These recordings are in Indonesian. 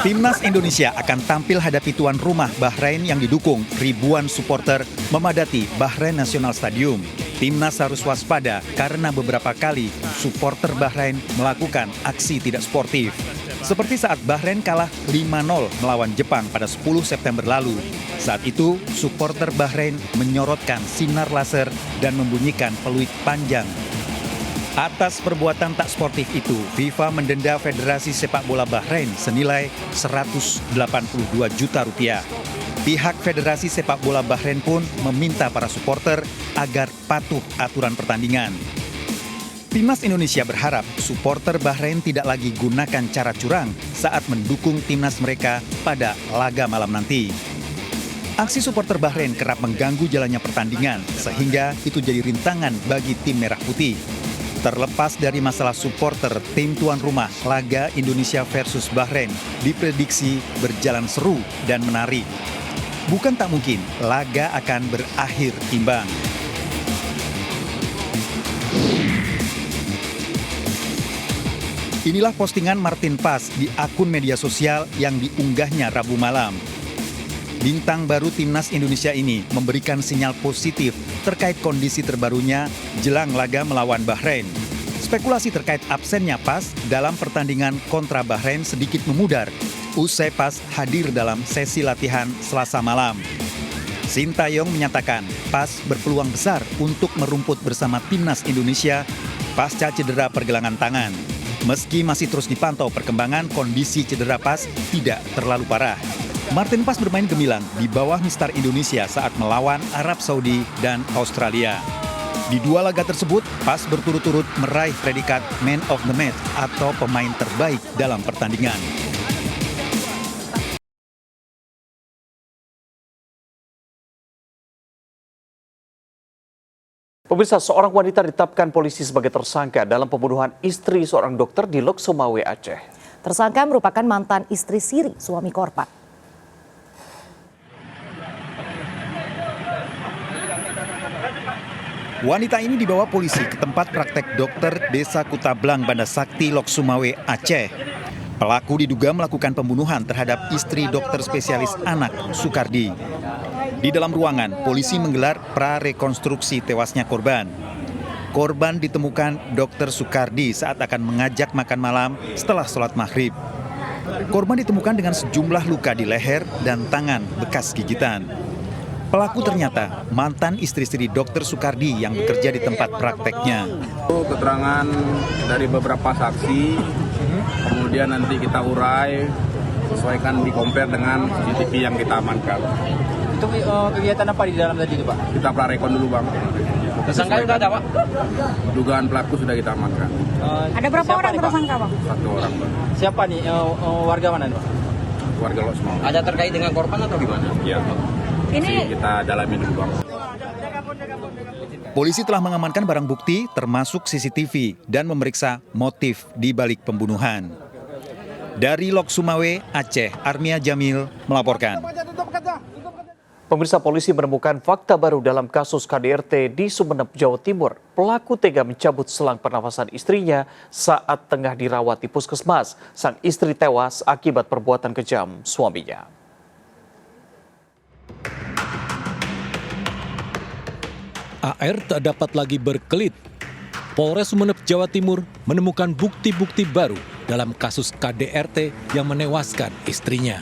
Timnas Indonesia akan tampil hadapi tuan rumah Bahrain yang didukung ribuan supporter memadati Bahrain National Stadium. Timnas harus waspada karena beberapa kali supporter Bahrain melakukan aksi tidak sportif. Seperti saat Bahrain kalah 5-0 melawan Jepang pada 10 September lalu. Saat itu, supporter Bahrain menyorotkan sinar laser dan membunyikan peluit panjang. Atas perbuatan tak sportif itu, FIFA mendenda Federasi Sepak Bola Bahrain senilai 182 juta rupiah. Pihak Federasi Sepak Bola Bahrain pun meminta para supporter agar patuh aturan pertandingan. Timnas Indonesia berharap supporter Bahrain tidak lagi gunakan cara curang saat mendukung timnas mereka pada laga malam nanti. Aksi supporter Bahrain kerap mengganggu jalannya pertandingan, sehingga itu jadi rintangan bagi tim Merah Putih. Terlepas dari masalah supporter, tim tuan rumah laga Indonesia versus Bahrain diprediksi berjalan seru dan menarik. Bukan tak mungkin laga akan berakhir imbang. Inilah postingan Martin Paes di akun media sosial yang diunggahnya Rabu malam. Bintang baru Timnas Indonesia ini memberikan sinyal positif terkait kondisi terbarunya jelang laga melawan Bahrain. Spekulasi terkait absennya Paes dalam pertandingan kontra Bahrain sedikit memudar usai Paes hadir dalam sesi latihan Selasa malam. Sintayong menyatakan Paes berpeluang besar untuk merumput bersama Timnas Indonesia pasca cedera pergelangan tangan. Meski masih terus dipantau perkembangan, kondisi cedera Paes tidak terlalu parah. Martin Paes bermain gemilang di bawah Mister Indonesia saat melawan Arab Saudi dan Australia. Di dua laga tersebut, Paes berturut-turut meraih predikat Man of the Match atau pemain terbaik dalam pertandingan. Pemirsa, seorang wanita ditetapkan polisi sebagai tersangka dalam pembunuhan istri seorang dokter di Lok Sumawe, Aceh. Tersangka merupakan mantan istri siri suami korban. Wanita ini dibawa polisi ke tempat praktek dokter Desa Kutablang, Banda Sakti, Lok Sumawe, Aceh. Pelaku diduga melakukan pembunuhan terhadap istri dokter spesialis anak, Sukardi. Di dalam ruangan, polisi menggelar prarekonstruksi tewasnya korban. Korban ditemukan dokter Sukardi saat akan mengajak makan malam setelah sholat maghrib. Korban ditemukan dengan sejumlah luka di leher dan tangan bekas gigitan. Pelaku ternyata mantan istri-istri dokter Sukardi yang bekerja di tempat prakteknya. Keterangan dari beberapa saksi, kemudian nanti kita urai, sesuaikan di-compare dengan CCTV yang kita amankan. Itu kegiatan apa di dalam tadi itu, Pak? Kita prarekon dulu, Bang. Tersangka sudah ada, Pak? Dugaan pelaku sudah kita amankan. Ada berapa orang tersangka, Pak? 1 orang, Bang. Siapa nih? Warga mana nih, Pak? Warga Lok Sumawe. Ada terkait dengan korban atau gimana? Iya. Ini kita dalami dulu, Bang. Polisi telah mengamankan barang bukti termasuk CCTV dan memeriksa motif di balik pembunuhan. Dari Lok Sumawe, Aceh, Armia Jamil melaporkan. Pemirsa, polisi menemukan fakta baru dalam kasus KDRT di Sumeneb, Jawa Timur. Pelaku tega mencabut selang pernafasan istrinya saat tengah dirawat di puskesmas. Sang istri tewas akibat perbuatan kejam suaminya. AR tak dapat lagi berkelit. Polres Sumeneb, Jawa Timur menemukan bukti-bukti baru dalam kasus KDRT yang menewaskan istrinya.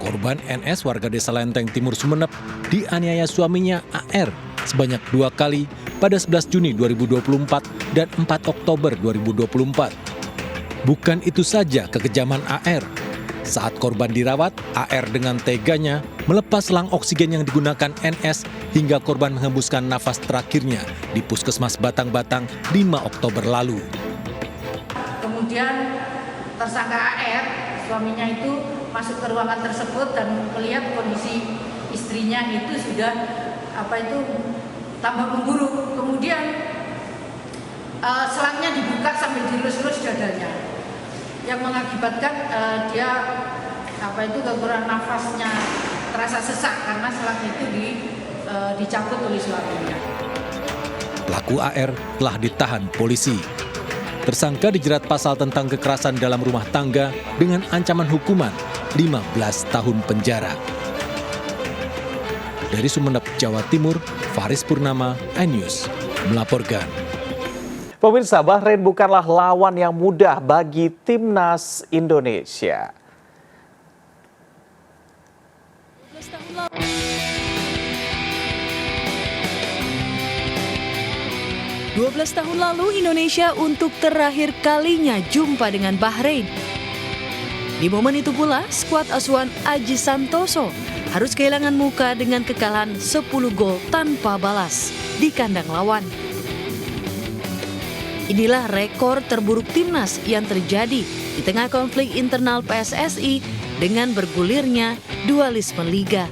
Korban NS warga desa Lenteng Timur Sumeneb dianiaya suaminya AR sebanyak 2 kali pada 11 Juni 2024 dan 4 Oktober 2024. Bukan itu saja kekejaman AR. Saat korban dirawat, AR dengan teganya melepas selang oksigen yang digunakan NS hingga korban menghembuskan nafas terakhirnya di Puskesmas Batang-Batang 5 Oktober lalu. Kemudian tersangka AR, suaminya itu masuk ke ruangan tersebut dan melihat kondisi istrinya itu sudah tambah memburuk. Kemudian selangnya dibuka sambil dilus-lus dadanya, yang mengakibatkan dia kekurangan nafasnya, terasa sesak karena selang itu dicabut oleh suaminya. Pelaku AR telah ditahan polisi. Tersangka dijerat pasal tentang kekerasan dalam rumah tangga dengan ancaman hukuman 15 tahun penjara. Dari Sumeneb, Jawa Timur, Faris Purnama, iNews melaporkan. Pemirsa, Bahrain bukanlah lawan yang mudah bagi timnas Indonesia. 12 tahun lalu Indonesia untuk terakhir kalinya jumpa dengan Bahrain. Di momen itu pula, skuad asuhan Aji Santoso harus kehilangan muka dengan kekalahan 10 gol tanpa balas di kandang lawan. Inilah rekor terburuk timnas yang terjadi di tengah konflik internal PSSI dengan bergulirnya dualisme liga.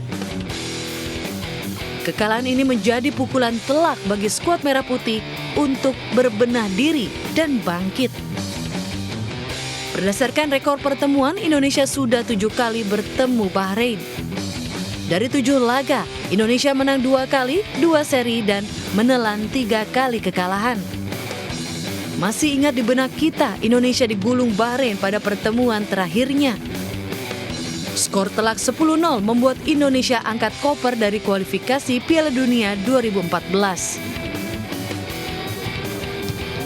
Kekalahan ini menjadi pukulan telak bagi skuad Merah Putih untuk berbenah diri dan bangkit. Berdasarkan rekor pertemuan, Indonesia sudah 7 kali bertemu Bahrain. Dari 7 laga, Indonesia menang 2 kali, 2 seri, dan menelan 3 kali kekalahan. Masih ingat di benak kita, Indonesia digulung Bahrain pada pertemuan terakhirnya. Skor telak 10-0 membuat Indonesia angkat koper dari kualifikasi Piala Dunia 2014.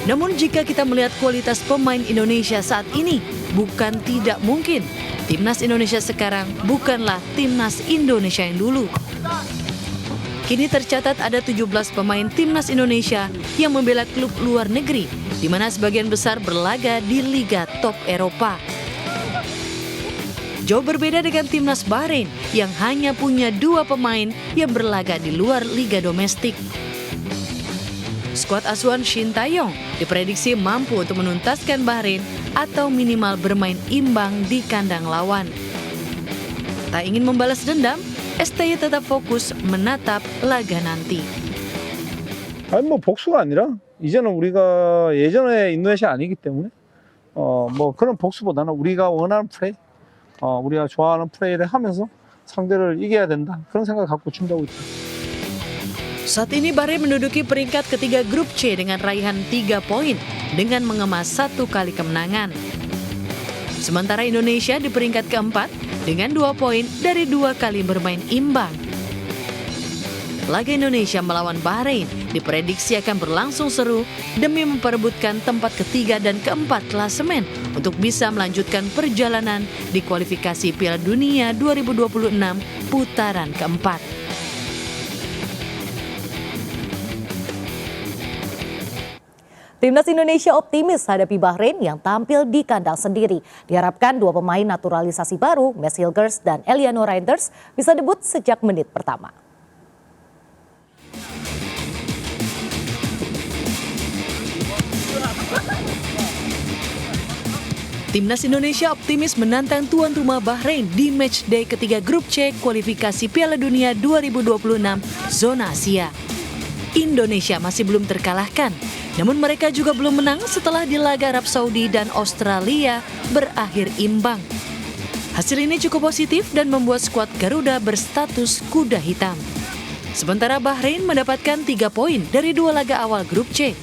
Namun jika kita melihat kualitas pemain Indonesia saat ini, bukan tidak mungkin timnas Indonesia sekarang bukanlah timnas Indonesia yang dulu. Kini tercatat ada 17 pemain timnas Indonesia yang membela klub luar negeri, di mana sebagian besar berlaga di liga top Eropa. Jauh berbeda dengan timnas Bahrain yang hanya punya 2 pemain yang berlaga di luar liga domestik. Skuad asuhan Shin Tae-yong diprediksi mampu untuk menuntaskan Bahrain atau minimal bermain imbang di kandang lawan. Tak ingin membalas dendam, STY tetap fokus menatap laga nanti. 아니 뭐 복수가 아니라 이제는 우리가 예전에 인도네시아 아니기 때문에 뭐 그런 복수보다는 우리가 원하는 플레이, 우리가 좋아하는 플레이를 하면서 상대를 이겨야 된다. 그런 생각 갖고 준비하고 있다. Saat ini Bahrain menduduki peringkat ketiga grup C dengan raihan 3 poin dengan mengemas 1 kali kemenangan. Sementara Indonesia di peringkat keempat dengan 2 poin dari 2 kali bermain imbang. Laga Indonesia melawan Bahrain diprediksi akan berlangsung seru demi memperebutkan tempat ketiga dan keempat klasemen untuk bisa melanjutkan perjalanan di kualifikasi Piala Dunia 2026 putaran keempat. Timnas Indonesia optimis hadapi Bahrain yang tampil di kandang sendiri. Diharapkan 2 pemain naturalisasi baru, Mads Hilgers dan Eliano Reinders, bisa debut sejak menit pertama. Timnas Indonesia optimis menantang tuan rumah Bahrain di matchday ketiga grup C kualifikasi Piala Dunia 2026 zona Asia. Indonesia masih belum terkalahkan, namun mereka juga belum menang setelah di laga Arab Saudi dan Australia berakhir imbang. Hasil ini cukup positif dan membuat skuad Garuda berstatus kuda hitam. Sementara Bahrain mendapatkan 3 poin dari 2 laga awal grup C.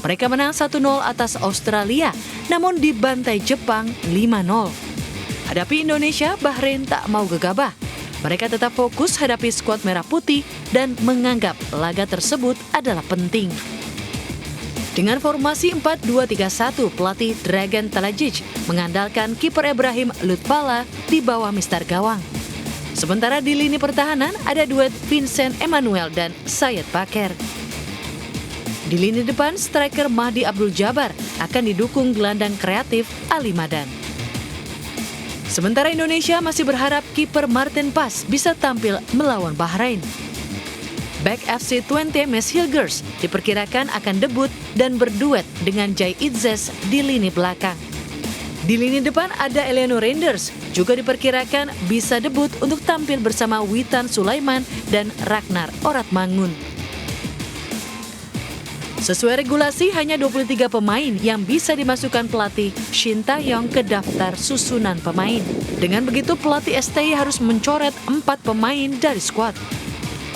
Mereka menang 1-0 atas Australia, namun dibantai Jepang 5-0. Hadapi Indonesia, Bahrain tak mau gegabah. Mereka tetap fokus hadapi skuad Merah Putih dan menganggap laga tersebut adalah penting. Dengan formasi 4-2-3-1, pelatih Dragan Talajic mengandalkan kiper Ibrahim Lutfala di bawah mistar gawang. Sementara di lini pertahanan ada duet Vincent Emmanuel dan Sayed Baker. Di lini depan, striker Mahdi Abdul Jabbar akan didukung gelandang kreatif Ali Madan. Sementara Indonesia masih berharap kiper Martin Pas bisa tampil melawan Bahrain. Back FC Twente Mads Hilgers diperkirakan akan debut dan berduet dengan Jai Itzes di lini belakang. Di lini depan ada Eliano Reinders, juga diperkirakan bisa debut untuk tampil bersama Witan Sulaiman dan Ragnar Oratmangun. Sesuai regulasi, hanya 23 pemain yang bisa dimasukkan pelatih Shin Tae-yong ke daftar susunan pemain. Dengan begitu, pelatih STY harus mencoret 4 pemain dari skuad.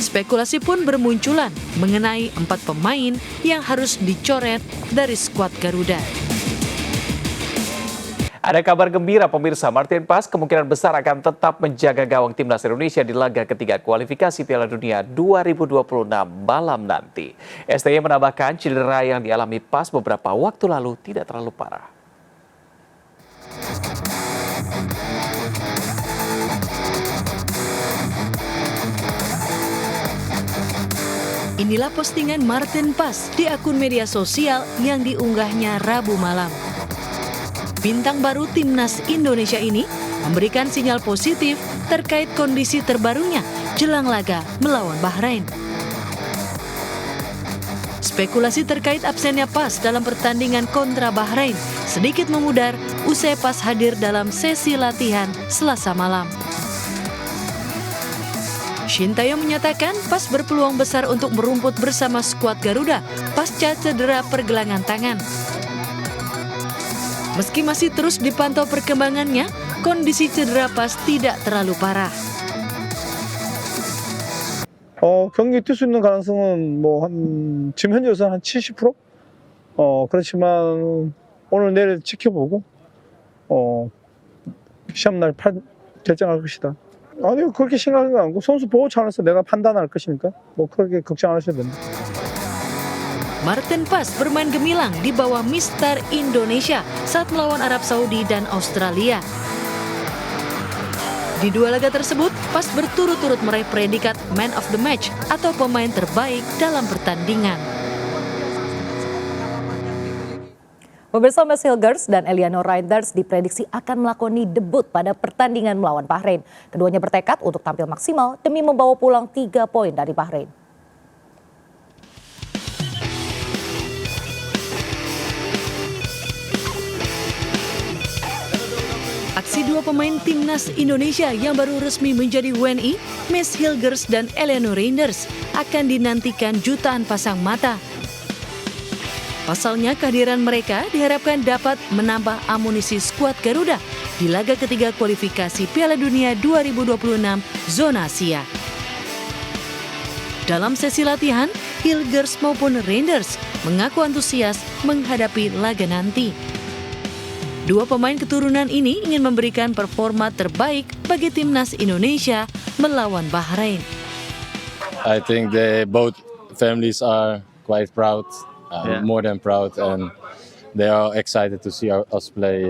Spekulasi pun bermunculan mengenai 4 pemain yang harus dicoret dari skuad Garuda. Ada kabar gembira pemirsa, Martin Paes kemungkinan besar akan tetap menjaga gawang timnas Indonesia di laga ketiga kualifikasi Piala Dunia 2026 malam nanti. STY menambahkan cedera yang dialami Paes beberapa waktu lalu tidak terlalu parah. Inilah postingan Martin Paes di akun media sosial yang diunggahnya Rabu malam. Bintang baru timnas Indonesia ini memberikan sinyal positif terkait kondisi terbarunya jelang laga melawan Bahrain. Spekulasi terkait absennya Paes dalam pertandingan kontra Bahrain sedikit memudar usai Paes hadir dalam sesi latihan Selasa malam. Shin Tae-yong menyatakan Paes berpeluang besar untuk merumput bersama skuad Garuda pasca cedera pergelangan tangan. Meski masih terus dipantau perkembangannya, kondisi cedera Paes tidak terlalu parah. 경기 뛸 수 있는 가능성은 지금 현재로서는 한 70%? 그렇지만 오늘 내일 지켜보고 시합날 결정할 것이다. 아니요, 그렇게 생각하는 거 아니고 선수 보호 차원에서 내가 판단할 것이니까 그렇게 걱정 안 하셔도 됩니다. Martin Paes bermain gemilang di bawah Mister Indonesia saat melawan Arab Saudi dan Australia. Di dua laga tersebut, Paes berturut-turut meraih predikat Man of the Match atau pemain terbaik dalam pertandingan. Pemirsa, Mads Hilgers dan Eliano Reinders diprediksi akan melakoni debut pada pertandingan melawan Bahrain. Keduanya bertekad untuk tampil maksimal demi membawa pulang 3 poin dari Bahrain. Aksi dua pemain timnas Indonesia yang baru resmi menjadi WNI, Mads Hilgers dan Eliano Reinders, akan dinantikan jutaan pasang mata. Pasalnya kehadiran mereka diharapkan dapat menambah amunisi skuad Garuda di laga ketiga kualifikasi Piala Dunia 2026 zona Asia. Dalam sesi latihan, Hilgers maupun Reinders mengaku antusias menghadapi laga nanti. Dua pemain keturunan ini ingin memberikan performa terbaik bagi timnas Indonesia melawan Bahrain. I think both families are quite proud, more than proud, and they are excited to see us play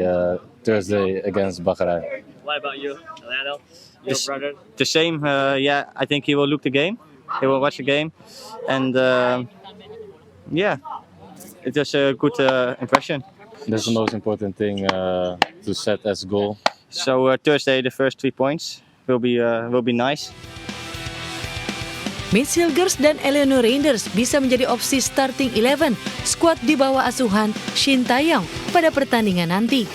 Thursday against Bahrain. What about you, Eliano? Your brother? The same. Yeah, I think he will look the game. He will watch the game, and yeah, it was a good impression. That's the most important thing to set as goal. So Thursday, the first 3 points will be nice. Mads Hilgers dan Eliano Reinders bisa menjadi opsi starting 11 skuad di bawah asuhan Shin Tae-yong pada pertandingan nanti.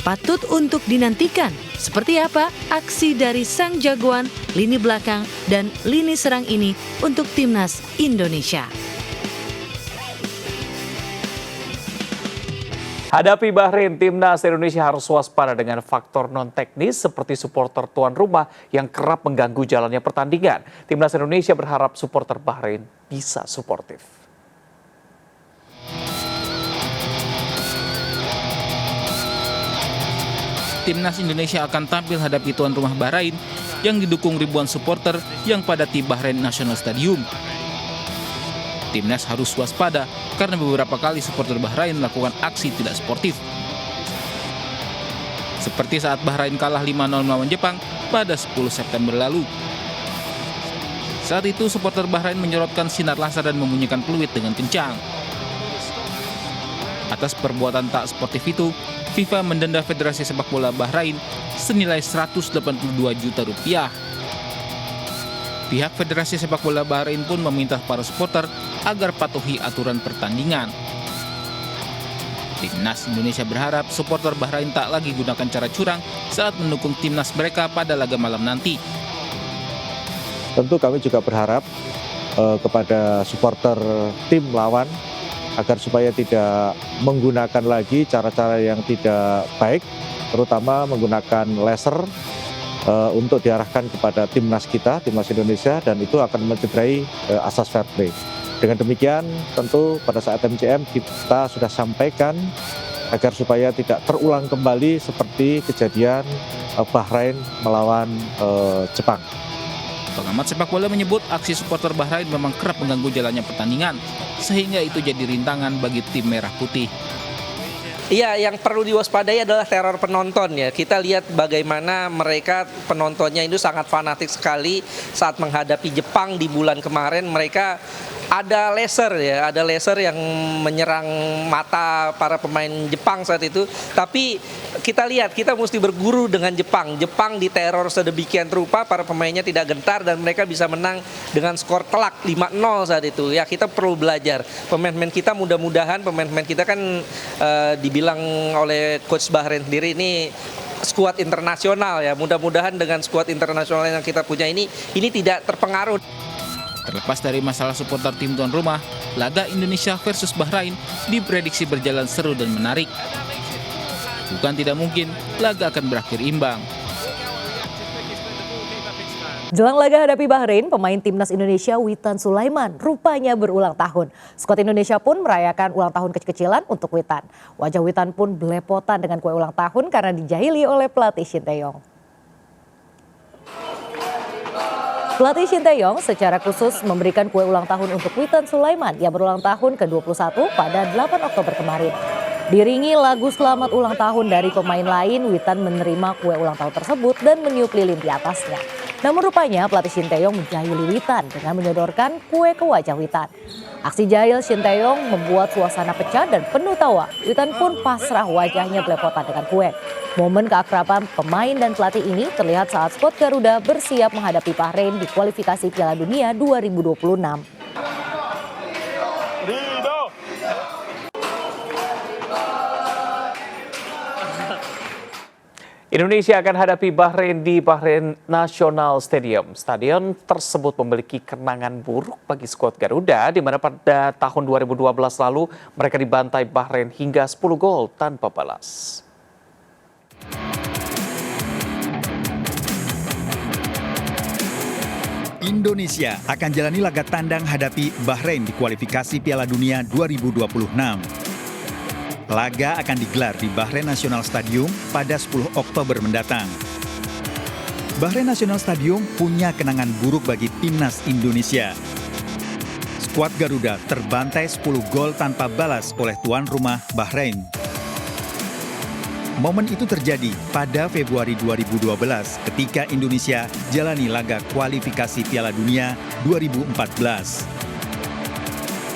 Patut untuk dinantikan seperti apa aksi dari sang jagoan lini belakang dan lini serang ini untuk timnas Indonesia. Hadapi Bahrain, timnas Indonesia harus waspada dengan faktor non-teknis seperti supporter tuan rumah yang kerap mengganggu jalannya pertandingan. Timnas Indonesia berharap supporter Bahrain bisa suportif. Timnas Indonesia akan tampil hadapi tuan rumah Bahrain yang didukung ribuan supporter yang padati Bahrain National Stadium. Timnas harus waspada karena beberapa kali supporter Bahrain melakukan aksi tidak sportif. Seperti saat Bahrain kalah 5-0 melawan Jepang pada 10 September lalu. Saat itu supporter Bahrain menyorotkan sinar laser dan membunyikan peluit dengan kencang. Atas perbuatan tak sportif itu, FIFA mendenda Federasi Sepak Bola Bahrain senilai 182 juta rupiah. Pihak Federasi Sepak Bola Bahrain pun meminta para supporter agar patuhi aturan pertandingan. Timnas Indonesia berharap supporter Bahrain tak lagi gunakan cara curang saat mendukung timnas mereka pada laga malam nanti. Tentu kami juga berharap kepada supporter tim lawan agar supaya tidak menggunakan lagi cara-cara yang tidak baik, terutama menggunakan laser untuk diarahkan kepada timnas kita, timnas Indonesia, dan itu akan mencederai asas fair play. Dengan demikian, tentu pada saat MCM kita sudah sampaikan agar supaya tidak terulang kembali seperti kejadian Bahrain melawan Jepang. Pengamat sepak bola menyebut aksi supporter Bahrain memang kerap mengganggu jalannya pertandingan, sehingga itu jadi rintangan bagi tim Merah Putih. Iya, yang perlu diwaspadai adalah teror penonton ya. Kita lihat bagaimana mereka penontonnya itu sangat fanatik sekali saat menghadapi Jepang di bulan kemarin. Mereka ada laser ya, ada laser yang menyerang mata para pemain Jepang saat itu. Tapi kita lihat, kita mesti berguru dengan Jepang. Jepang diteror sedemikian rupa, para pemainnya tidak gentar dan mereka bisa menang dengan skor telak 5-0 saat itu. Ya, kita perlu belajar. Pemain-pemain kita mudah-mudahan pemain-pemain kita kan dibilang oleh coach Bahrain sendiri ini skuad internasional ya. Mudah-mudahan dengan skuad internasional yang kita punya ini tidak terpengaruh. Terlepas dari masalah supporter tim tuan rumah, laga Indonesia versus Bahrain diprediksi berjalan seru dan menarik. Bukan tidak mungkin laga akan berakhir imbang. Jelang laga hadapi Bahrain, pemain timnas Indonesia Witan Sulaiman rupanya berulang tahun. Skuad Indonesia pun merayakan ulang tahun kecil-kecilan untuk Witan. Wajah Witan pun belepotan dengan kue ulang tahun karena dijahili oleh pelatih Shin Tae-yong. Pelatih Shin Tae-yong secara khusus memberikan kue ulang tahun untuk Witan Sulaiman yang berulang tahun ke-21 pada 8 Oktober kemarin. Diringi lagu selamat ulang tahun dari pemain lain, Witan menerima kue ulang tahun tersebut dan meniup lilin di atasnya. Namun rupanya pelatih Shin Tae-yong menjahili Witan dengan menyodorkan kue ke wajah Witan. Aksi jahil Shin Tae-yong membuat suasana pecah dan penuh tawa. Witan pun pasrah, wajahnya belepotan dengan kue. Momen keakraban pemain dan pelatih ini terlihat saat skuad Garuda bersiap menghadapi Bahrain di kualifikasi Piala Dunia 2026. Indonesia akan hadapi Bahrain di Bahrain National Stadium. Stadion tersebut memiliki kenangan buruk bagi skuad Garuda, di mana pada tahun 2012 lalu mereka dibantai Bahrain hingga 10 gol tanpa balas. Indonesia akan jalani laga tandang hadapi Bahrain di kualifikasi Piala Dunia 2026. Laga akan digelar di Bahrain National Stadium pada 10 Oktober mendatang. Bahrain National Stadium punya kenangan buruk bagi timnas Indonesia. Skuad Garuda terbantai 10 gol tanpa balas oleh tuan rumah Bahrain. Momen itu terjadi pada Februari 2012 ketika Indonesia jalani laga kualifikasi Piala Dunia 2014.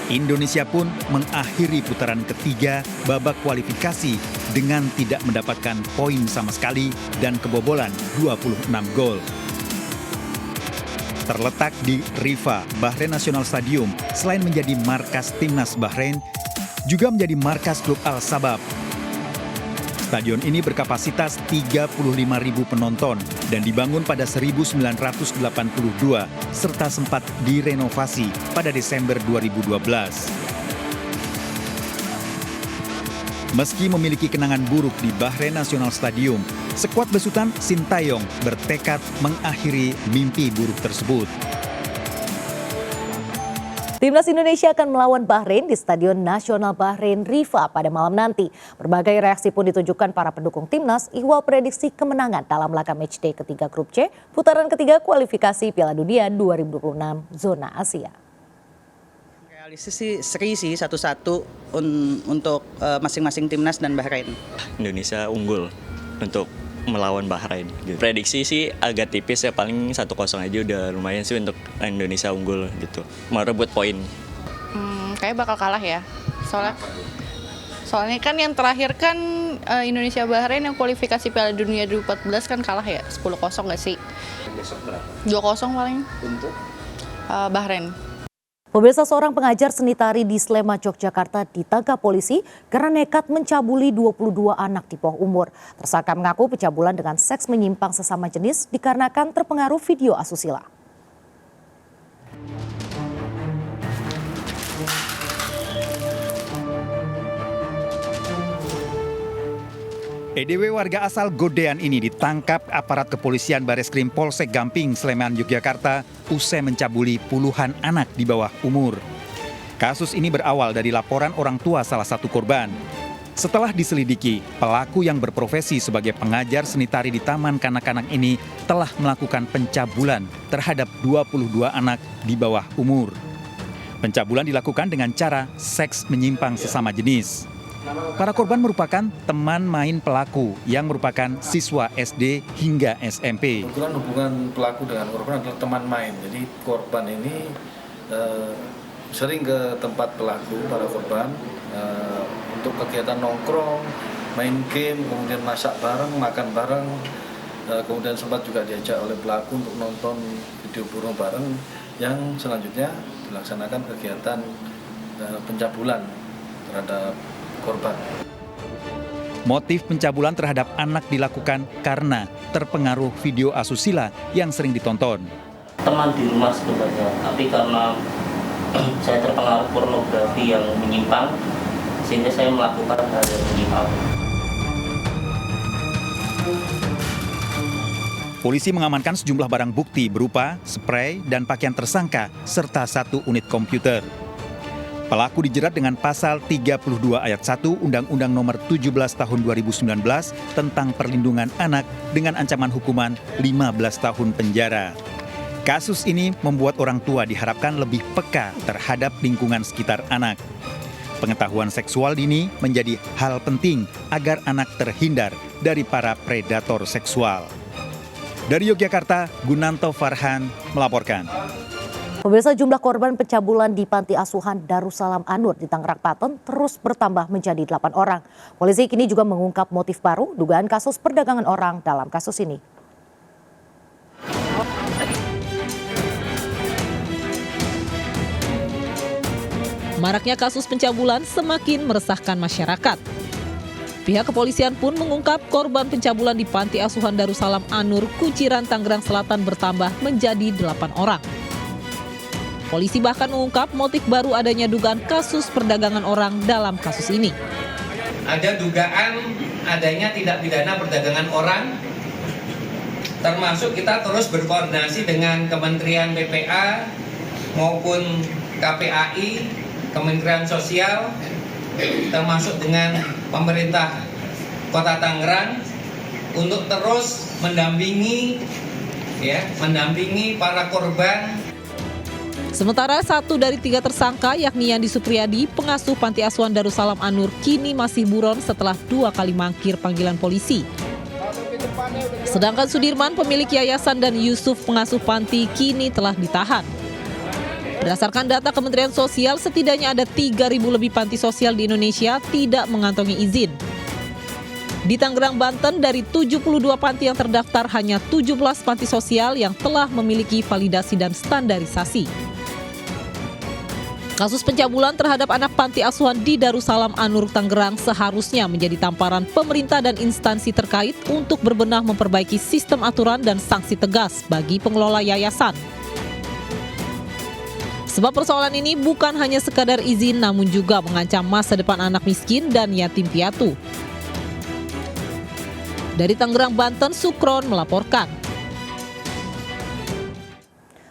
Indonesia pun mengakhiri putaran ketiga babak kualifikasi dengan tidak mendapatkan poin sama sekali dan kebobolan 26 gol. Terletak di Rifa, Bahrain National Stadium, selain menjadi markas timnas Bahrain, juga menjadi markas klub Al Sabab. Stadion ini berkapasitas 35.000 penonton dan dibangun pada 1982 serta sempat direnovasi pada Desember 2012. Meski memiliki kenangan buruk di Bahrain National Stadium, skuad besutan Shin Tae-yong bertekad mengakhiri mimpi buruk tersebut. Timnas Indonesia akan melawan Bahrain di Stadion Nasional Bahrain Rifa pada malam nanti. Berbagai reaksi pun ditunjukkan para pendukung timnas ihwal prediksi kemenangan dalam laga matchday ketiga grup C, putaran ketiga kualifikasi Piala Dunia 2026 zona Asia. Realistis sih seri sih 1-1 untuk masing-masing timnas dan Bahrain. Indonesia unggul untuk melawan Bahrain. Gitu. Prediksi sih agak tipis ya, paling 1-0 aja udah lumayan sih untuk Indonesia unggul gitu. Merebut poin. Kayak bakal kalah ya. Soalnya kan yang terakhir kan Indonesia Bahrain yang kualifikasi Piala Dunia 2014 kan kalah ya 10-0 nggak sih? Besok berapa? 2-0 paling. Untuk Bahrain. Pemirsa, seorang pengajar seni tari di Sleman, Yogyakarta ditangkap polisi karena nekat mencabuli 22 anak di bawah umur. Tersangka mengaku pencabulan dengan seks menyimpang sesama jenis dikarenakan terpengaruh video asusila. EDW warga asal Godean ini ditangkap aparat kepolisian Bareskrim Polsek Gamping, Sleman, Yogyakarta usai mencabuli puluhan anak di bawah umur. Kasus ini berawal dari laporan orang tua salah satu korban. Setelah diselidiki, pelaku yang berprofesi sebagai pengajar seni tari di Taman Kanak-kanak ini telah melakukan pencabulan terhadap 22 anak di bawah umur. Pencabulan dilakukan dengan cara seks menyimpang sesama jenis. Para korban merupakan teman main pelaku yang merupakan siswa SD hingga SMP. Kebetulan hubungan pelaku dengan korban adalah teman main. Jadi korban ini sering ke tempat pelaku, para korban, untuk kegiatan nongkrong, main game, kemudian masak bareng, makan bareng. Kemudian sempat juga diajak oleh pelaku untuk nonton video porno bareng, yang selanjutnya dilaksanakan kegiatan pencabulan terhadap korban. Motif pencabulan terhadap anak dilakukan karena terpengaruh video asusila yang sering ditonton. Teman di rumah sebenarnya, tapi karena saya terpengaruh pornografi yang menyimpang, sehingga saya melakukan hal yang menyimpang. Polisi mengamankan sejumlah barang bukti berupa spray dan pakaian tersangka serta 1 unit komputer. Pelaku dijerat dengan pasal 32 ayat 1 Undang-Undang Nomor 17 Tahun 2019 tentang perlindungan anak dengan ancaman hukuman 15 tahun penjara. Kasus ini membuat orang tua diharapkan lebih peka terhadap lingkungan sekitar anak. Pengetahuan seksual dini menjadi hal penting agar anak terhindar dari para predator seksual. Dari Yogyakarta, Gunanto Farhan melaporkan. Pemirsa, jumlah korban pencabulan di Panti Asuhan Darussalam An-Nur di Tangerang, Banten terus bertambah menjadi 8 orang. Polisi kini juga mengungkap motif baru dugaan kasus perdagangan orang dalam kasus ini. Maraknya kasus pencabulan semakin meresahkan masyarakat. Pihak kepolisian pun mengungkap korban pencabulan di Panti Asuhan Darussalam An-Nur, Kuciran, Tangerang Selatan bertambah menjadi 8 orang. Polisi bahkan mengungkap motif baru adanya dugaan kasus perdagangan orang dalam kasus ini. Ada dugaan adanya tindak pidana perdagangan orang, termasuk kita terus berkoordinasi dengan Kementerian PPA maupun KPAI, Kementerian Sosial, termasuk dengan pemerintah Kota Tangerang untuk terus mendampingi para korban. Sementara 1 dari 3 tersangka yakni Yandi Supriyadi, pengasuh Panti Asuhan Darussalam An-Nur, kini masih buron setelah 2 kali mangkir panggilan polisi. Sedangkan Sudirman, pemilik yayasan, dan Yusuf, pengasuh panti, kini telah ditahan. Berdasarkan data Kementerian Sosial, setidaknya ada 3.000 lebih panti sosial di Indonesia tidak mengantongi izin. Di Tangerang, Banten, dari 72 panti yang terdaftar, hanya 17 panti sosial yang telah memiliki validasi dan standarisasi. Kasus pencabulan terhadap anak panti asuhan di Darussalam An-Nur, Tangerang seharusnya menjadi tamparan pemerintah dan instansi terkait untuk berbenah memperbaiki sistem aturan dan sanksi tegas bagi pengelola yayasan. Sebab persoalan ini bukan hanya sekadar izin, namun juga mengancam masa depan anak miskin dan yatim piatu. Dari Tangerang, Banten, Sukron melaporkan.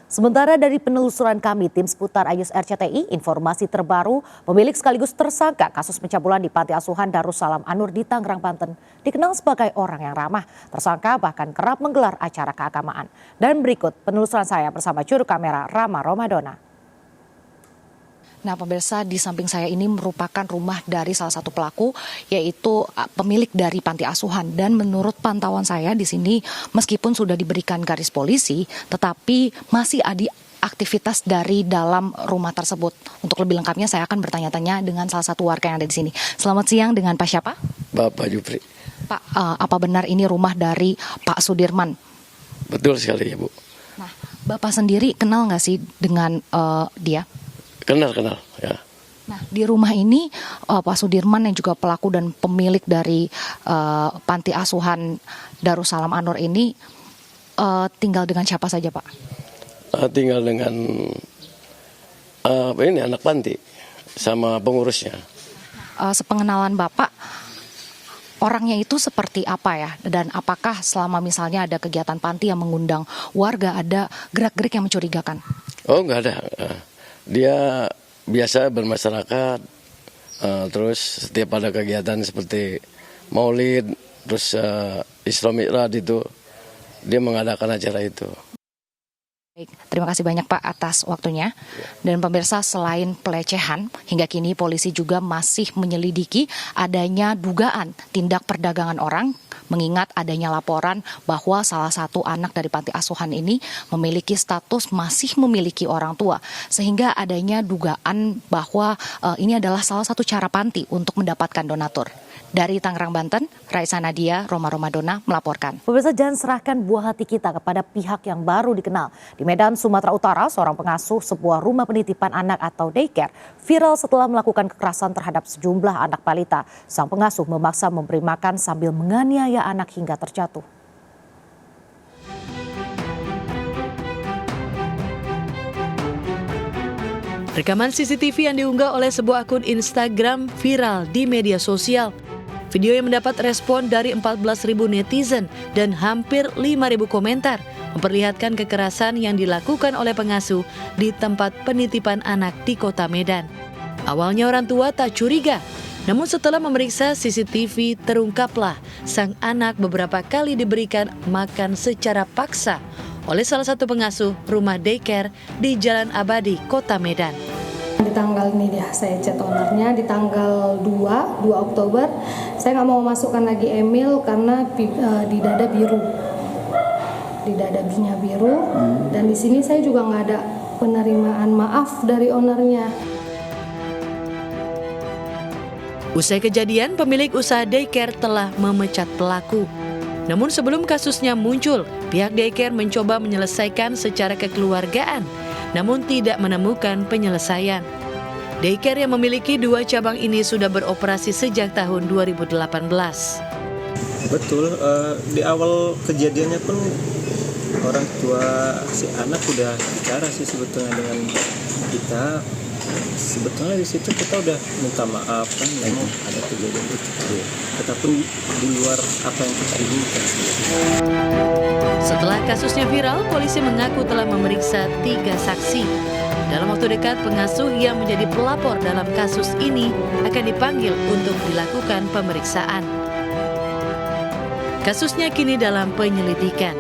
Sementara dari penelusuran kami, tim seputar Ayus RCTI, informasi terbaru pemilik sekaligus tersangka kasus pencabulan di Panti Asuhan Darussalam An-Nur di Tangerang, Banten dikenal sebagai orang yang ramah. Tersangka bahkan kerap menggelar acara keagamaan. Dan berikut penelusuran saya bersama juru kamera Rama Romadona. Nah, pemirsa, di samping saya ini merupakan rumah dari salah satu pelaku, yaitu pemilik dari panti asuhan. Dan menurut pantauan saya di sini, meskipun sudah diberikan garis polisi, tetapi masih ada aktivitas dari dalam rumah tersebut. Untuk lebih lengkapnya, saya akan bertanya-tanya dengan salah satu warga yang ada di sini. Selamat siang, dengan Pak siapa? Bapak Jupri. Pak, apa benar ini rumah dari Pak Sudirman? Betul sekali, ya, Bu. Nah, Bapak sendiri kenal nggak sih dengan dia? Kenal ya. Nah, di rumah ini Pak Sudirman yang juga pelaku dan pemilik dari panti asuhan Darussalam An-Nur ini tinggal dengan siapa saja, Pak? Tinggal dengan anak panti sama pengurusnya. Sepengenalan Bapak, orangnya itu seperti apa ya? Dan apakah selama misalnya ada kegiatan panti yang mengundang warga, ada gerak-gerik yang mencurigakan? Oh, nggak ada. Dia biasa bermasyarakat, Terus setiap ada kegiatan seperti Maulid, terus Isra Mi'raj itu dia mengadakan acara itu. Baik, terima kasih banyak Pak atas waktunya. Dan pemirsa, selain pelecehan, hingga kini polisi juga masih menyelidiki adanya dugaan tindak perdagangan orang, mengingat adanya laporan bahwa salah satu anak dari panti asuhan ini memiliki status masih memiliki orang tua, sehingga adanya dugaan bahwa ini adalah salah satu cara panti untuk mendapatkan donatur. Dari Tangerang, Banten, Raisa Nadia, Roma Romadona melaporkan. Pemirsa, jangan serahkan buah hati kita kepada pihak yang baru dikenal. Di Medan, Sumatera Utara, seorang pengasuh sebuah rumah penitipan anak atau daycare viral setelah melakukan kekerasan terhadap sejumlah anak balita. Sang pengasuh memaksa memberi makan sambil menganiaya anak hingga terjatuh. Rekaman CCTV yang diunggah oleh sebuah akun Instagram viral di media sosial. Video yang mendapat respon dari 14.000 netizen dan hampir 5.000 komentar memperlihatkan kekerasan yang dilakukan oleh pengasuh di tempat penitipan anak di kota Medan. Awalnya orang tua tak curiga, namun setelah memeriksa CCTV terungkaplah sang anak beberapa kali diberikan makan secara paksa oleh salah satu pengasuh rumah daycare di Jalan Abadi, kota Medan. Di tanggal ini dia saya chat ownernya, di tanggal 2 Oktober saya nggak mau masukkan lagi email karena di dada biru, di dada biru, dan di sini saya juga nggak ada penerimaan maaf dari ownernya. Usai kejadian, pemilik usaha daycare telah memecat pelaku. Namun sebelum kasusnya muncul, pihak daycare mencoba menyelesaikan secara kekeluargaan, namun tidak menemukan penyelesaian. Daycare yang memiliki 2 cabang ini sudah beroperasi sejak tahun 2018. Betul, di awal kejadiannya pun orang tua si anak udah bicara sih sebetulnya dengan kita. Sebetulnya di situ kita udah minta maaf kan, memang ada kejadian itu. Tetapi di luar apa yang kita inginkan. Setelah kasusnya viral, polisi mengaku telah memeriksa 3 saksi. Dalam waktu dekat, pengasuh yang menjadi pelapor dalam kasus ini akan dipanggil untuk dilakukan pemeriksaan. Kasusnya kini dalam penyelidikan.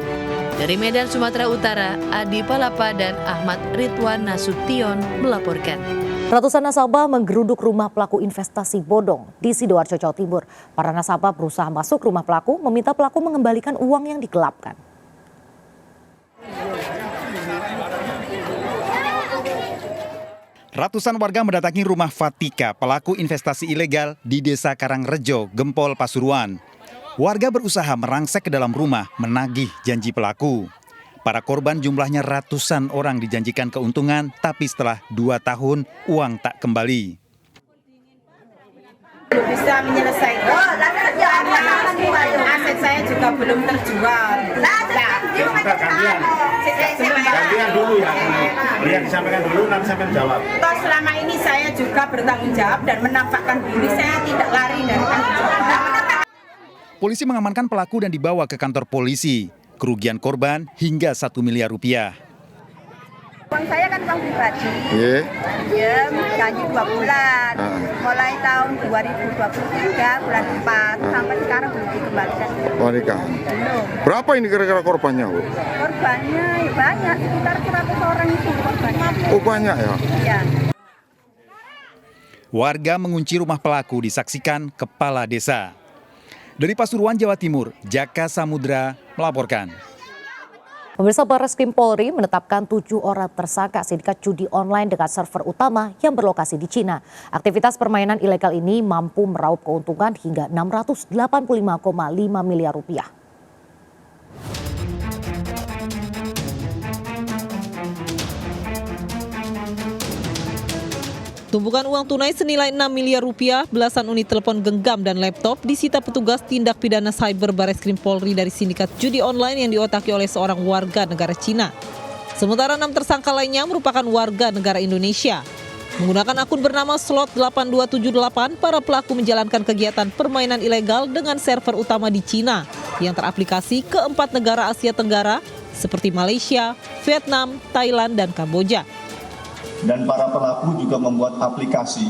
Dari Medan, Sumatera Utara, Adi Palapa dan Ahmad Ridwan Nasution melaporkan. Ratusan nasabah menggeruduk rumah pelaku investasi bodong di Sidoarjo, Jawa Timur. Para nasabah berusaha masuk rumah pelaku, meminta pelaku mengembalikan uang yang digelapkan. Ratusan warga mendatangi rumah Fatika, pelaku investasi ilegal di Desa Karangrejo, Gempol, Pasuruan. Warga berusaha merangsek ke dalam rumah, menagih janji pelaku. Para korban jumlahnya ratusan orang dijanjikan keuntungan, tapi setelah 2 tahun uang tak kembali. Bisa menyelesaikan karena aset saya juga belum terjual. Gantian dulu ya, yang disampaikan dulu nanti sampai jawab. Toh selama ini saya juga bertanggung jawab dan menampakkan diri saya tidak lari dari tanggung jawab. Polisi mengamankan pelaku dan dibawa ke kantor polisi. Kerugian korban hingga 1 miliar rupiah. Uang saya kan uang pribadi. Pinjam janji 2 bulan. Mulai tahun 2023 bulan 4 sampai sekarang belum dikembalikan. Belum. Berapa ini kira-kira korbannya, Bu? Korbannya banyak, sekitar 100 orang itu korbannya. Oh, banyak ya? Iya. Warga mengunci rumah pelaku, disaksikan kepala desa. Dari Pasuruan, Jawa Timur, Jaka Samudra melaporkan. Pemirsa, Barreskrim Polri menetapkan 7 orang tersangka sindikat judi online dengan server utama yang berlokasi di Cina. Aktivitas permainan ilegal ini mampu meraup keuntungan hingga 685,5 miliar rupiah. Tumpukan uang tunai senilai 6 miliar rupiah, belasan unit telepon genggam dan laptop disita petugas tindak pidana cyber Barreskrim Polri dari sindikat judi online yang diotaki oleh seorang warga negara Cina. Sementara 6 tersangka lainnya merupakan warga negara Indonesia. Menggunakan akun bernama Slot8278, para pelaku menjalankan kegiatan permainan ilegal dengan server utama di Cina yang teraplikasi ke 4 negara Asia Tenggara seperti Malaysia, Vietnam, Thailand, dan Kamboja. Dan para pelaku juga membuat aplikasi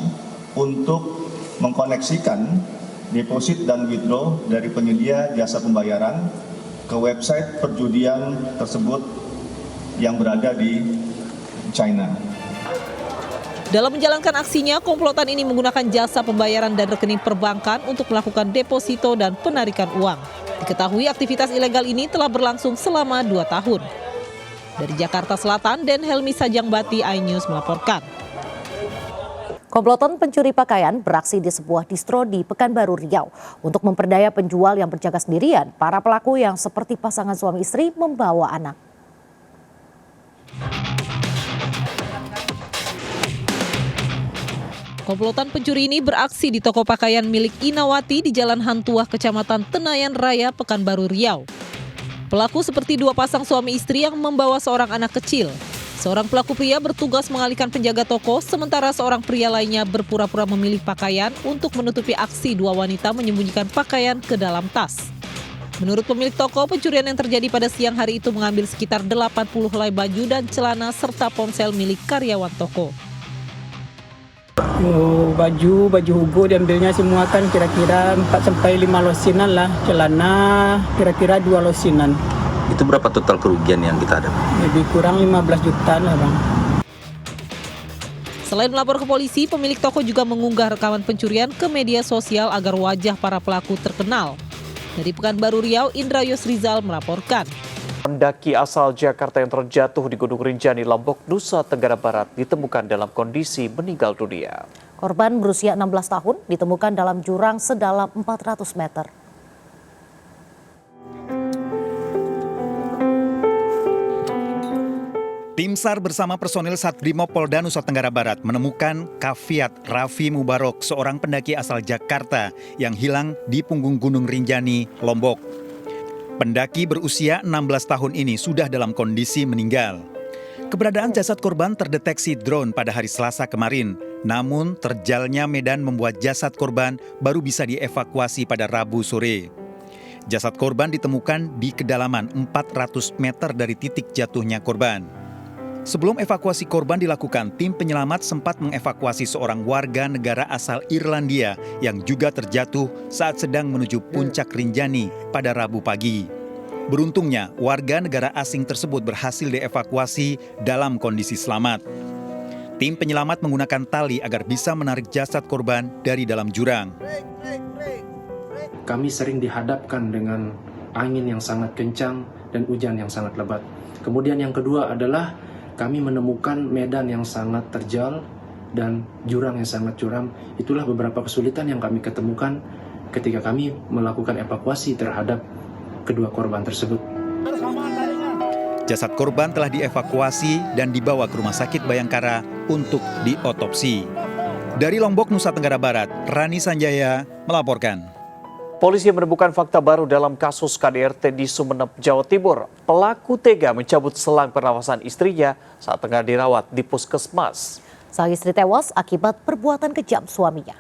untuk mengkoneksikan deposit dan withdraw dari penyedia jasa pembayaran ke website perjudian tersebut yang berada di China. Dalam menjalankan aksinya, komplotan ini menggunakan jasa pembayaran dan rekening perbankan untuk melakukan deposito dan penarikan uang. Diketahui aktivitas ilegal ini telah berlangsung selama 2 tahun. Dari Jakarta Selatan, Den Helmi Sajangbati, iNews melaporkan. Komplotan pencuri pakaian beraksi di sebuah distro di Pekanbaru Riau. Untuk memperdaya penjual yang berjaga sendirian, para pelaku yang seperti pasangan suami istri membawa anak. Komplotan pencuri ini beraksi di toko pakaian milik Inawati di Jalan Hantuah, Kecamatan Tenayan Raya, Pekanbaru Riau. Pelaku seperti 2 pasang suami istri yang membawa seorang anak kecil. Seorang pelaku pria bertugas mengalihkan penjaga toko, sementara seorang pria lainnya berpura-pura memilih pakaian untuk menutupi aksi 2 wanita menyembunyikan pakaian ke dalam tas. Menurut pemilik toko, pencurian yang terjadi pada siang hari itu mengambil sekitar 80 helai baju dan celana serta ponsel milik karyawan toko. Baju Hugo diambilnya semua kan kira-kira 4-5 losinan lah, celana kira-kira 2 losinan. Itu berapa total kerugian yang kita ada? Lebih kurang 15 juta lah Bang. Selain melapor ke polisi, pemilik toko juga mengunggah rekaman pencurian ke media sosial agar wajah para pelaku terkenal. Dari Pekanbaru Riau, Indra Yusrizal melaporkan. Pendaki asal Jakarta yang terjatuh di Gunung Rinjani, Lombok, Nusa Tenggara Barat ditemukan dalam kondisi meninggal dunia. Korban berusia 16 tahun ditemukan dalam jurang sedalam 400 meter. Tim SAR bersama personil Satbrimob Polda Nusa Tenggara Barat menemukan Kafiat Raffi Mubarok, seorang pendaki asal Jakarta yang hilang di punggung Gunung Rinjani, Lombok. Pendaki berusia 16 tahun ini sudah dalam kondisi meninggal. Keberadaan jasad korban terdeteksi drone pada hari Selasa kemarin. Namun terjalnya medan membuat jasad korban baru bisa dievakuasi pada Rabu sore. Jasad korban ditemukan di kedalaman 400 meter dari titik jatuhnya korban. Sebelum evakuasi korban dilakukan, tim penyelamat sempat mengevakuasi seorang warga negara asal Irlandia yang juga terjatuh saat sedang menuju puncak Rinjani pada Rabu pagi. Beruntungnya, warga negara asing tersebut berhasil dievakuasi dalam kondisi selamat. Tim penyelamat menggunakan tali agar bisa menarik jasad korban dari dalam jurang. Kami sering dihadapkan dengan angin yang sangat kencang dan hujan yang sangat lebat. Kemudian yang kedua adalah kami menemukan medan yang sangat terjal dan jurang yang sangat curam. Itulah beberapa kesulitan yang kami ketemukan ketika kami melakukan evakuasi terhadap kedua korban tersebut. Jasad korban telah dievakuasi dan dibawa ke Rumah Sakit Bayangkara untuk diotopsi. Dari Lombok, Nusa Tenggara Barat, Rani Sanjaya melaporkan. Polisi menemukan fakta baru dalam kasus KDRT di Sumeneb, Jawa Timur. Pelaku tega mencabut selang pernafasan istrinya saat tengah dirawat di puskesmas. Sang istri tewas akibat perbuatan kejam suaminya.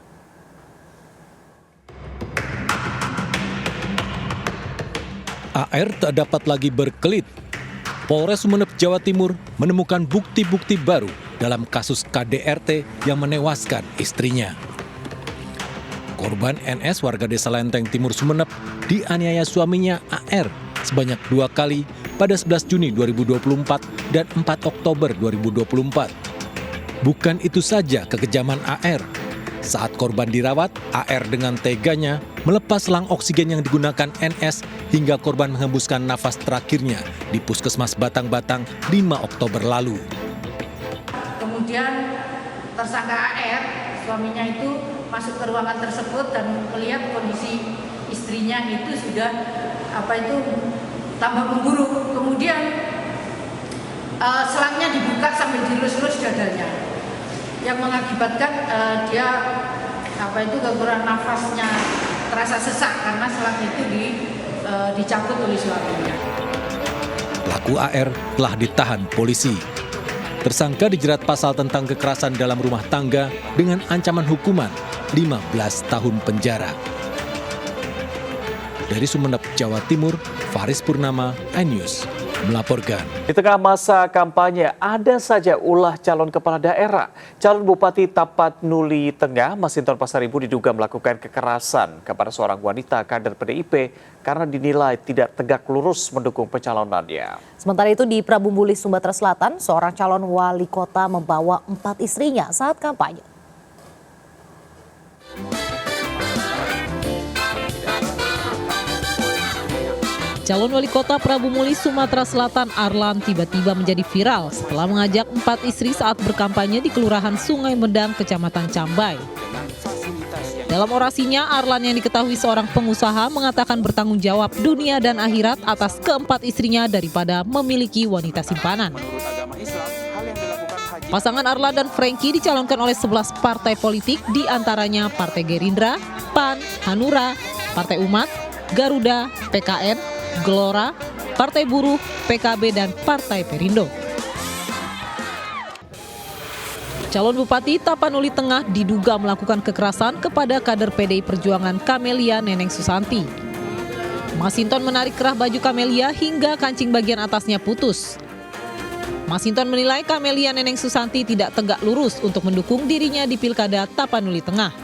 AR tak dapat lagi berkelit. Polres Sumeneb, Jawa Timur menemukan bukti-bukti baru dalam kasus KDRT yang menewaskan istrinya. Korban NS warga desa Lenteng Timur Sumeneb dianiaya suaminya AR sebanyak 2 kali pada 11 Juni 2024 dan 4 Oktober 2024. Bukan itu saja kekejaman AR. Saat korban dirawat, AR dengan teganya melepas selang oksigen yang digunakan NS hingga korban menghembuskan nafas terakhirnya di Puskesmas Batang-Batang 5 Oktober lalu. Kemudian tersangka AR, suaminya itu masuk ke ruangan tersebut dan melihat kondisi istrinya itu sudah tambah memburuk. Kemudian selangnya dibuka sambil dilus-lus dadanya, yang mengakibatkan dia kekurangan nafasnya, terasa sesak karena selang itu dicabut oleh suaminya. Pelaku AR telah ditahan polisi. Tersangka dijerat pasal tentang kekerasan dalam rumah tangga dengan ancaman hukuman 15 tahun penjara. Dari Sumeneb, Jawa Timur, Faris Purnama, iNews. melaporkan. Di tengah masa kampanye, ada saja ulah calon kepala daerah. Calon Bupati Tapanuli Tengah, Masinton Pasaribu diduga melakukan kekerasan kepada seorang wanita kader PDIP karena dinilai tidak tegak lurus mendukung pencalonannya. Sementara itu di Prabumbuli, Sumatera Selatan, seorang calon wali kota membawa 4 istrinya saat kampanye. Calon wali kota Prabumbuli, Sumatera Selatan Arlan tiba-tiba menjadi viral setelah mengajak 4 istri saat berkampanye di Kelurahan Sungai Medang, Kecamatan Cambai. Dalam orasinya, Arlan yang diketahui seorang pengusaha mengatakan bertanggung jawab dunia dan akhirat atas keempat istrinya daripada memiliki wanita simpanan. Pasangan Arlan dan Franky dicalonkan oleh 11 partai politik, diantaranya Partai Gerindra, PAN, Hanura, Partai Umat, Garuda, PKN, Gelora, Partai Buruh, PKB, dan Partai Perindo. Calon Bupati Tapanuli Tengah diduga melakukan kekerasan kepada kader PDI Perjuangan Kamelia Neneng Susanti. Masinton menarik kerah baju Kamelia hingga kancing bagian atasnya putus. Masinton menilai Kamelia Neneng Susanti tidak tegak lurus untuk mendukung dirinya di Pilkada Tapanuli Tengah.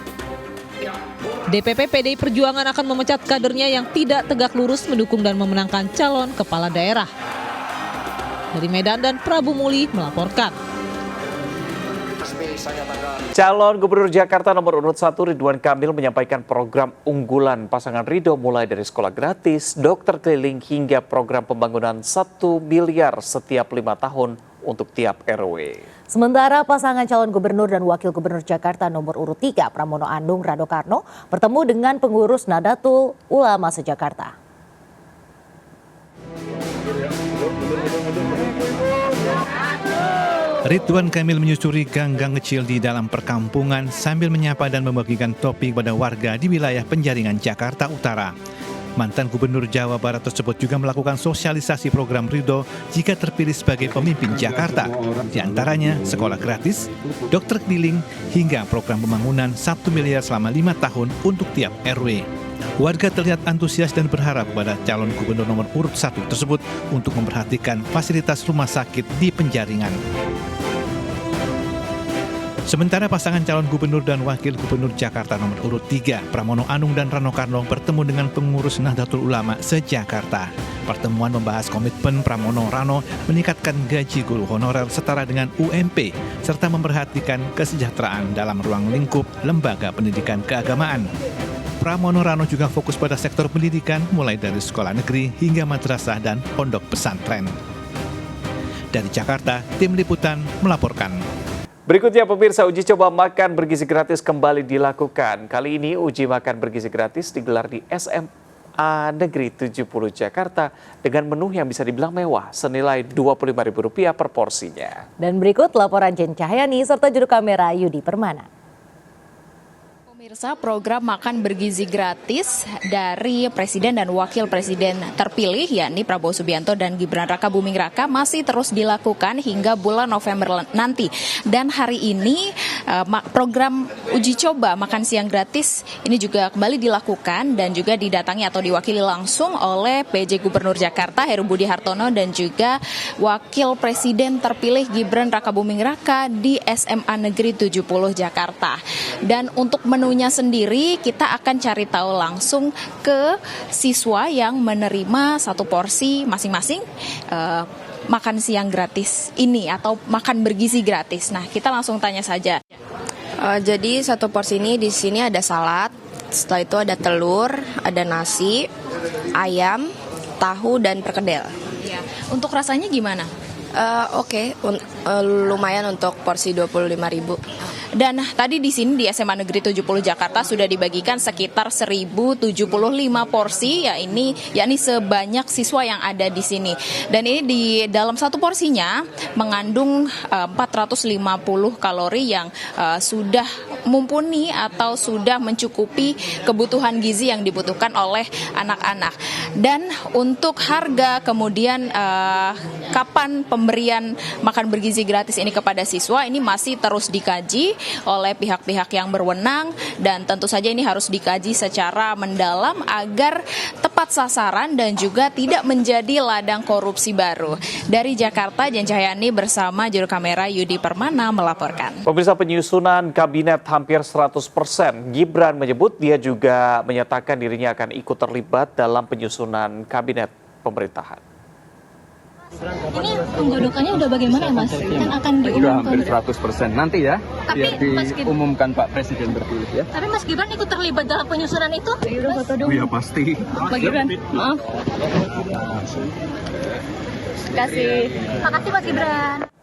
DPP PDI Perjuangan akan memecat kadernya yang tidak tegak lurus mendukung dan memenangkan calon kepala daerah. Dari Medan dan Prabumbuli melaporkan. Calon Gubernur Jakarta nomor urut 1 Ridwan Kamil menyampaikan program unggulan pasangan Ridho mulai dari sekolah gratis, dokter keliling hingga program pembangunan 1 miliar setiap 5 tahun untuk tiap RW. Sementara pasangan calon gubernur dan wakil gubernur Jakarta nomor urut 3 Pramono Anung Rano Karno bertemu dengan pengurus Nahdlatul Ulama se-Jakarta. Ridwan Kamil menyusuri gang-gang kecil di dalam perkampungan sambil menyapa dan membagikan topi kepada warga di wilayah Penjaringan, Jakarta Utara. Mantan Gubernur Jawa Barat tersebut juga melakukan sosialisasi program Ridho jika terpilih sebagai pemimpin Jakarta. Di antaranya sekolah gratis, dokter keliling, hingga program pembangunan 1 miliar selama 5 tahun untuk tiap RW. Warga terlihat antusias dan berharap kepada calon gubernur nomor urut 1 tersebut untuk memperhatikan fasilitas rumah sakit di Penjaringan. Sementara pasangan calon gubernur dan wakil gubernur Jakarta nomor urut 3, Pramono Anung dan Rano Karno bertemu dengan pengurus Nahdlatul Ulama se-Jakarta. Pertemuan membahas komitmen Pramono Rano meningkatkan gaji guru honorer setara dengan UMP, serta memperhatikan kesejahteraan dalam ruang lingkup lembaga pendidikan keagamaan. Pramono Rano juga fokus pada sektor pendidikan mulai dari sekolah negeri hingga madrasah dan pondok pesantren. Dari Jakarta, Tim Liputan melaporkan. Berikutnya pemirsa, uji coba makan bergizi gratis kembali dilakukan. Kali ini uji makan bergizi gratis digelar di SMA Negeri 70 Jakarta dengan menu yang bisa dibilang mewah senilai Rp25.000 per porsinya. Dan berikut laporan Jen Cahyani serta juru kamera Yudi Permana. Pemirsa, program makan bergizi gratis dari Presiden dan Wakil Presiden terpilih yakni Prabowo Subianto dan Gibran Raka Buming Raka masih terus dilakukan hingga bulan November nanti. Dan hari ini program uji coba makan siang gratis ini juga kembali dilakukan dan juga didatangi atau diwakili langsung oleh PJ Gubernur Jakarta Heru Budi Hartono dan juga Wakil Presiden terpilih Gibran Raka Buming Raka di SMA Negeri 70 Jakarta. Dan untuk menunya sendiri kita akan cari tahu langsung ke siswa yang menerima satu porsi masing-masing makan siang gratis ini atau makan bergizi gratis. Nah, kita langsung tanya saja. Jadi satu porsi ini di sini ada salad, setelah itu ada telur, ada nasi, ayam, tahu dan perkedel. Ya. Untuk rasanya gimana? Oke, lumayan untuk porsi 25.000. Dan tadi di sini di SMA Negeri 70 Jakarta sudah dibagikan sekitar 1.075 porsi yakni sebanyak siswa yang ada di sini. Dan ini di dalam satu porsinya mengandung 450 kalori yang sudah mumpuni atau sudah mencukupi kebutuhan gizi yang dibutuhkan oleh anak-anak. Dan untuk harga kemudian kapan pemberian makan bergizi gratis ini kepada siswa ini masih terus dikaji oleh pihak-pihak yang berwenang, dan tentu saja ini harus dikaji secara mendalam agar tepat sasaran dan juga tidak menjadi ladang korupsi baru. Dari Jakarta, Jan Cahyani bersama juru kamera Yudi Permana melaporkan. Pemirsa, penyusunan kabinet hampir 100%. Gibran menyebut dia juga menyatakan dirinya akan ikut terlibat dalam penyusunan kabinet pemerintahan. Ini penggodokannya udah bagaimana ya, Mas? Kan akan diumumkan. Udah hampir 100% nanti ya, tapi biar diumumkan Pak Presiden terpilih ya. Tapi Mas Gibran ikut terlibat dalam penyusunan itu? Oh ya pasti. Mas Gibran, maaf. Terima kasih Mas Gibran.